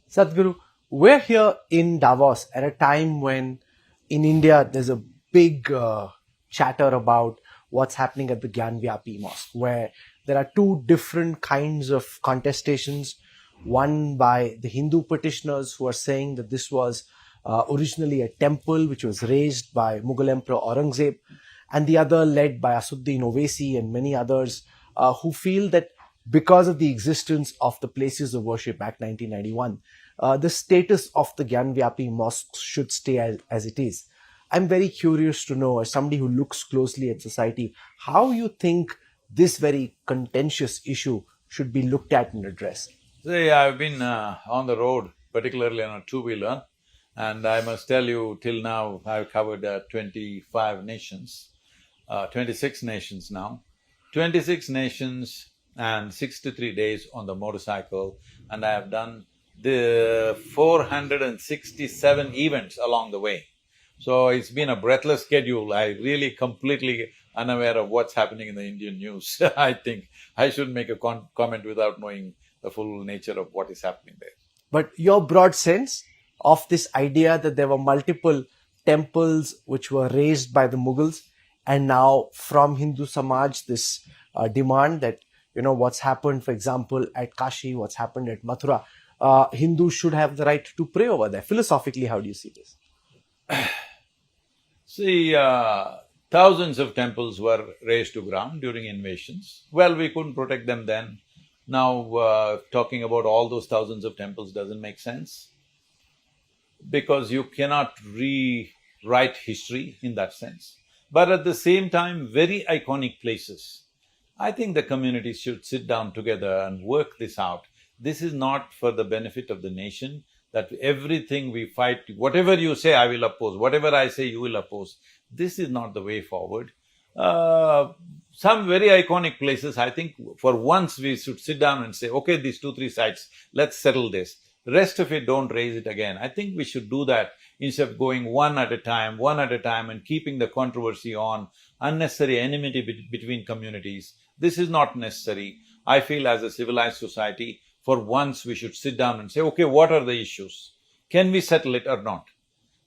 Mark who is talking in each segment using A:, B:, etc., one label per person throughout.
A: Sadhguru, we're here in Davos at a time when in India there's a big chatter about what's happening at the Gyanvapi Mosque, where there are two different kinds of contestations. One by the Hindu petitioners who are saying that this was originally a temple which was raised by Mughal Emperor Aurangzeb, and the other led by Asuddin Owaisi and many others who feel that because of the existence of the places of worship Act 1991, the status of the Gyanvapi mosques should stay as it is. I'm very curious to know, as somebody who looks closely at society, how you think this very contentious issue should be looked at and addressed.
B: See, I've been on the road, particularly on a two-wheeler, and I must tell you, till now, I've covered 25 nations, 26 nations now. 26 nations and 63 days on the motorcycle, and I have done the 467 events along the way. So it's been a breathless schedule. I really completely unaware of what's happening in the Indian news. I think I shouldn't make a comment without knowing the full nature of what is happening there.
A: But your broad sense of this idea that there were multiple temples which were raised by the Mughals, and now from Hindu Samaj this demand that, you know, what's happened, for example, at Kashi, what's happened at Mathura, Hindus should have the right to pray over there. Philosophically, how do you see this?
B: See, thousands of temples were razed to ground during invasions. Well, we couldn't protect them then. Now, talking about all those thousands of temples doesn't make sense, because you cannot rewrite history in that sense. But at the same time, very iconic places. I think the communities should sit down together and work this out. This is not for the benefit of the nation, that everything we fight, whatever you say, I will oppose, whatever I say, you will oppose. This is not the way forward. Some very iconic places, I think for once we should sit down and say, okay, these 2-3 sites, let's settle this. The rest of it, don't raise it again. I think we should do that instead of going one at a time, and keeping the controversy on, unnecessary enmity between communities. This is not necessary. I feel as a civilized society, for once we should sit down and say, okay, what are the issues? Can we settle it or not?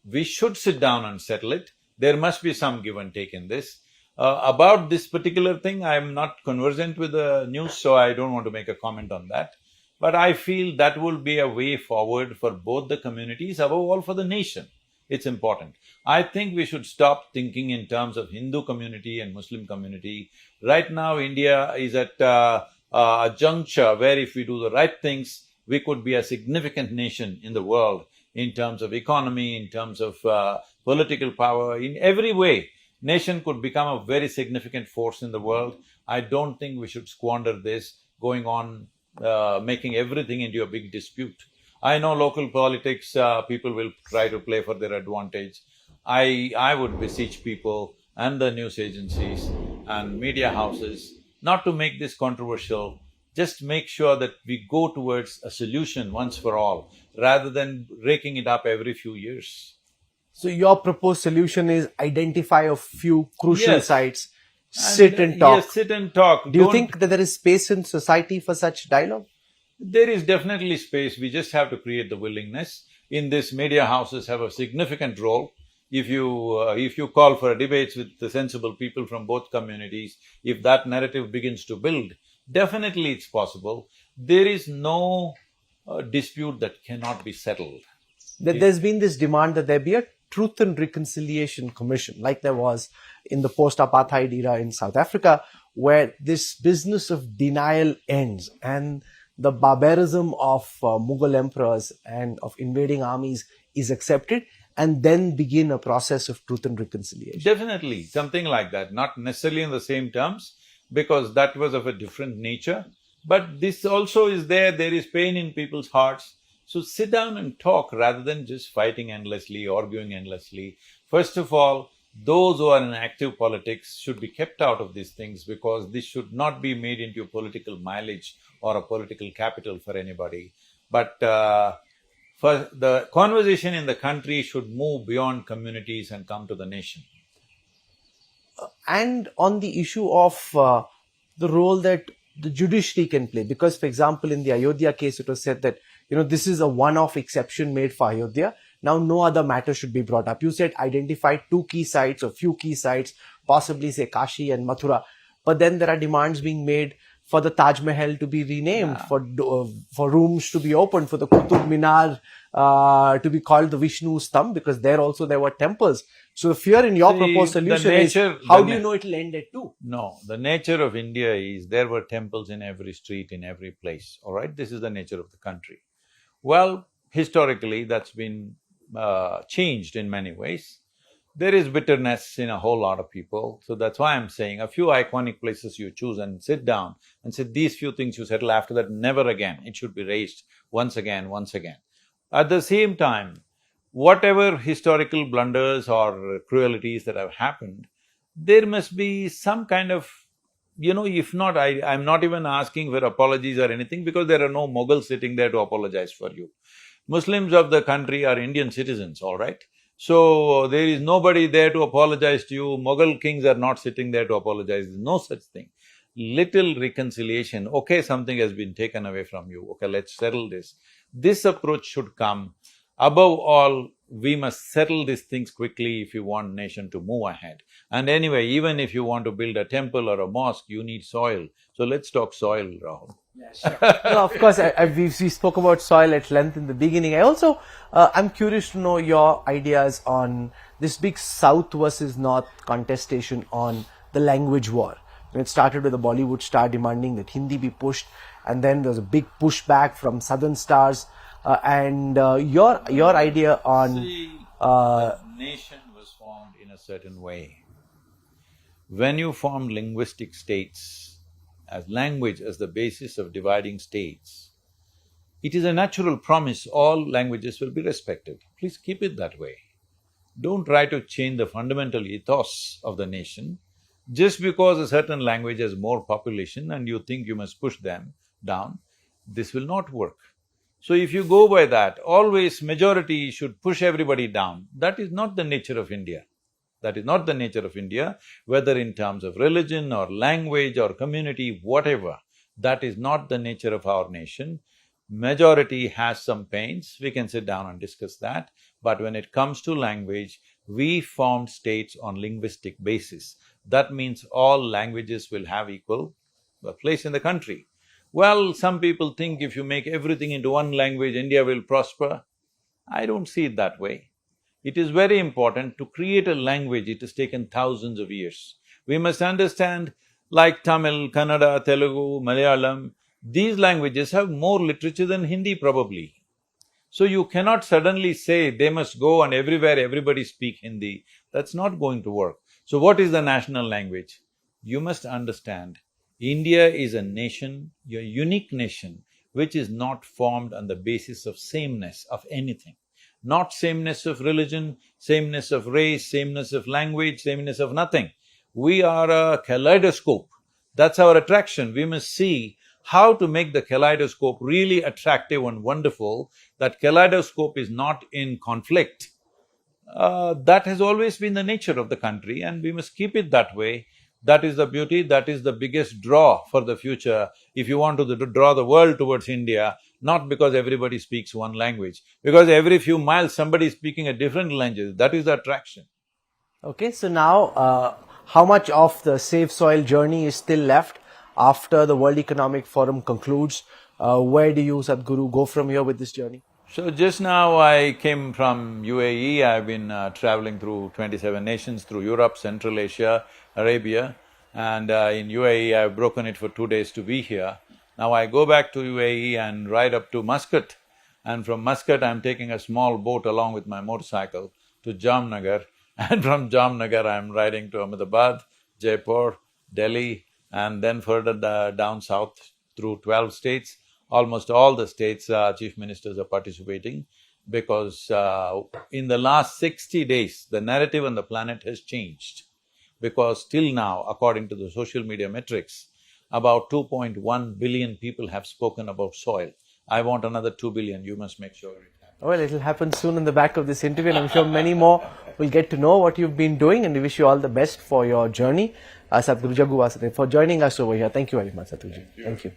B: We should sit down and settle it. There must be some give and take in this. About this particular thing, I am not conversant with the news, so I don't want to make a comment on that. But I feel that will be a way forward for both the communities, above all for the nation. It's important. I think we should stop thinking in terms of Hindu community and Muslim community. Right now, India is at a juncture where if we do the right things, we could be a significant nation in the world in terms of economy, in terms of political power, in every way. Nation could become a very significant force in the world. I don't think we should squander this, going on making everything into a big dispute. I know local politics, people will try to play for their advantage. I would beseech people and the news agencies and media houses not to make this controversial. Just make sure that we go towards a solution once for all, rather than raking it up every few years.
A: So your proposed solution is identify a few crucial
B: Yes.
A: sites, sit and talk.
B: Yes, sit and talk.
A: Do you think that there is space in society for such dialogue?
B: There is definitely space, we just have to create the willingness. In this, media houses have a significant role. If you call for debates with the sensible people from both communities, if that narrative begins to build, definitely it's possible. There is no dispute that cannot be settled.
A: There's been this demand that there be a Truth and Reconciliation Commission, like there was in the post-apartheid era in South Africa, where this business of denial ends and the barbarism of Mughal emperors and of invading armies is accepted, and then begin a process of truth and reconciliation.
B: Definitely, something like that, not necessarily in the same terms, because that was of a different nature. But this also is there is pain in people's hearts. So sit down and talk rather than just fighting endlessly, arguing endlessly. First of all, those who are in active politics should be kept out of these things, because this should not be made into a political mileage or a political capital for anybody. But for the conversation in the country should move beyond communities and come to the nation.
A: And on the issue of the role that the judiciary can play, because, for example, in the Ayodhya case, it was said that, this is a one-off exception made for Ayodhya. Now no other matter should be brought up. You said identify 2 key sites or few key sites, possibly say Kashi and Mathura. But then there are demands being made for the Taj Mahal to be renamed, for rooms to be opened, for the Qutub Minar to be called the Vishnu's thumb, because there were temples. So the fear in your proposed solution is, how do you know it will end at 2?
B: No, the nature of India is there were temples in every street, in every place, all right? This is the nature of the country. Well, historically, that's been changed in many ways. There is bitterness in a whole lot of people, so that's why I'm saying a few iconic places you choose and sit down and say, these few things you settle, after that never again, it should be raised once again, once again. At the same time, whatever historical blunders or cruelties that have happened, there must be some kind of, if not, I'm not even asking for apologies or anything, because there are no Mughals sitting there to apologize for you. Muslims of the country are Indian citizens, all right? So, there is nobody there to apologize to you. Mughal kings are not sitting there to apologize. There's no such thing. Little reconciliation, okay, something has been taken away from you, okay, let's settle this. This approach should come. Above all, we must settle these things quickly if you want nation to move ahead. And anyway, even if you want to build a temple or a mosque, you need soil. So let's talk soil, Rahul.
A: Yeah, sure. No, of course, we spoke about soil at length in the beginning. I also, I'm curious to know your ideas on this big South versus North contestation on the language war. It started with a Bollywood star demanding that Hindi be pushed, and then there was a big pushback from Southern stars. And your idea on…
B: the nation was formed in a certain way. When you form linguistic states, as language as the basis of dividing states, it is a natural promise all languages will be respected. Please keep it that way. Don't try to change the fundamental ethos of the nation just because a certain language has more population and you think you must push them down. This will not work. So if you go by that, always majority should push everybody down, that is not the nature of India. That is not the nature of India, whether in terms of religion or language or community, whatever. That is not the nature of our nation. Majority has some pains, we can sit down and discuss that, but when it comes to language, we formed states on linguistic basis. That means all languages will have equal place in the country. Well, some people think if you make everything into one language, India will prosper. I don't see it that way. It is very important to create a language, it has taken thousands of years. We must understand, like Tamil, Kannada, Telugu, Malayalam, these languages have more literature than Hindi probably. So you cannot suddenly say they must go and everywhere everybody speak Hindi. That's not going to work. So what is the national language? You must understand, India is a nation, a unique nation, which is not formed on the basis of sameness of anything. Not sameness of religion, sameness of race, sameness of language, sameness of nothing. We are a kaleidoscope. That's our attraction. We must see how to make the kaleidoscope really attractive and wonderful. That kaleidoscope is not in conflict. That has always been the nature of the country and we must keep it that way. That is the beauty, that is the biggest draw for the future. If you want to draw the world towards India, not because everybody speaks one language, because every few miles somebody is speaking a different language, that is the attraction.
A: Okay, so now how much of the Save Soil journey is still left after the World Economic Forum concludes? Where do you, Sadhguru, go from here with this journey?
B: So just now I came from UAE, I've been traveling through 27 nations, through Europe, Central Asia, Arabia, and in UAE I've broken it for 2 days to be here. Now I go back to UAE and ride up to Muscat, and from Muscat I'm taking a small boat along with my motorcycle to Jamnagar, and from Jamnagar I'm riding to Ahmedabad, Jaipur, Delhi, and then further down south through 12 states. Almost all the states' chief ministers are participating because in the last 60 days, the narrative on the planet has changed. Because till now, according to the social media metrics, about 2.1 billion people have spoken about soil. I want another 2 billion, you must make sure it happens.
A: Well, it'll happen soon in the back of this interview, and I'm sure many more will get to know what you've been doing, and we wish you all the best for your journey. Sadhguru Jaggu Vasudeva for joining us over here. Thank you very much, Sadhguru. Thank you.